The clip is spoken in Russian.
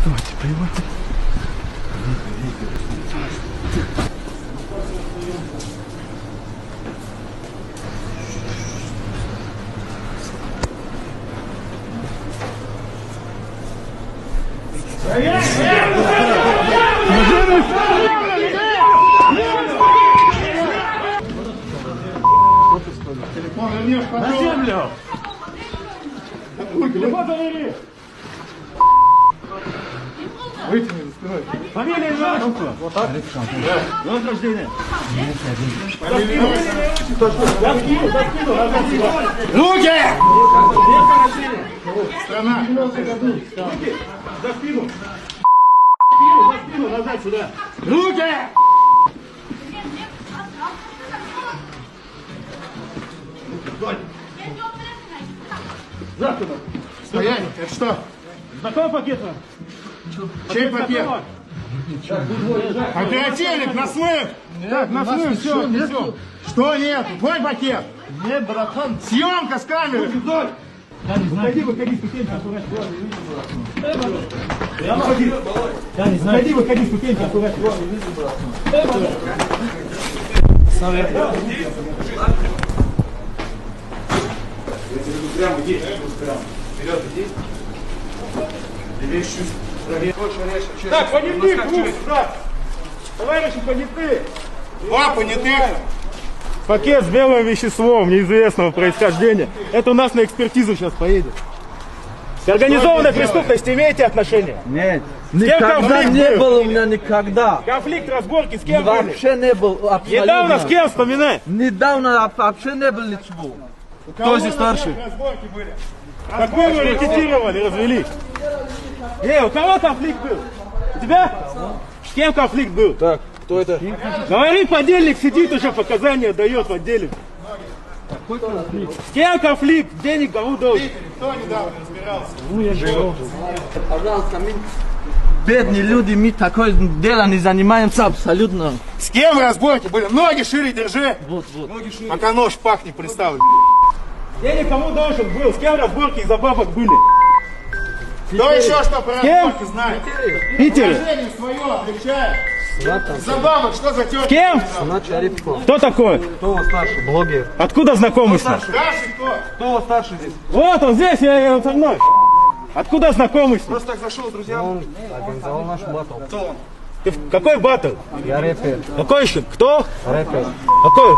Давайте, поебать. На землю! Телефон завери! Вытяни за спиной. Фамилия, имя, отчество. Вот так? Год рождения. Руки! Страна. Руки! За спину! За спину, назад сюда! Руки! За туда! Стоять. Это что? Знакомый пакет вам? Чей пакет? Оперативник, на смыв! Так, на смыв, все, несем. Что нет? Твой пакет? Нет, братан. Съемка с камеры. Выходи, ступеньки, аккуратно. Выходи, ступеньки, аккуратно. Прямо иди, вперед иди. Так, понятых, рук, брат. Товарищи, понятых. Два понятых. Пакет с белым веществом неизвестного происхождения. Это у нас на экспертизу сейчас поедет. К организованной преступности имеете отношение? Нет, кем никогда конфликт не был? был у меня никогда. Конфликт, разборки, с кем были? Вообще не был, абсолютно. Недавно с кем вспоминай? Недавно вообще не был ничего. Кто здесь старший? Разборки были. Как вы его рекетировали, развели? У кого конфликт был? У тебя? С кем конфликт был? Так, кто это? Говори, подельник сидит уже, показания дает в отделе. С кем конфликт? Денег кому должен? Кто недавно разбирался? Пожалуйста, мы бедные люди, мы такое дело не занимаемся абсолютно. С кем разборки были? Ноги шире держи. Вот. Пока нож в пах не приставлен. Денег кому должен был? С кем разборки из-за бабок были? Кто еще что про Кем? разборки знает? Питере. Положение свое облегчает. За бабок что за тетя? Кем? Санат Шарипов. Кто такой? Кто у вас старший? Блогер. Откуда знакомый с ним? Старший кто? Кто у вас старший здесь? Вот он здесь, я со мной. Откуда знакомый с ним? Просто так зашел с друзьями. Он организовал наш батл. Кто он? Какой батл? Я рэпер. Какой еще? Кто? Рэпер. Какой?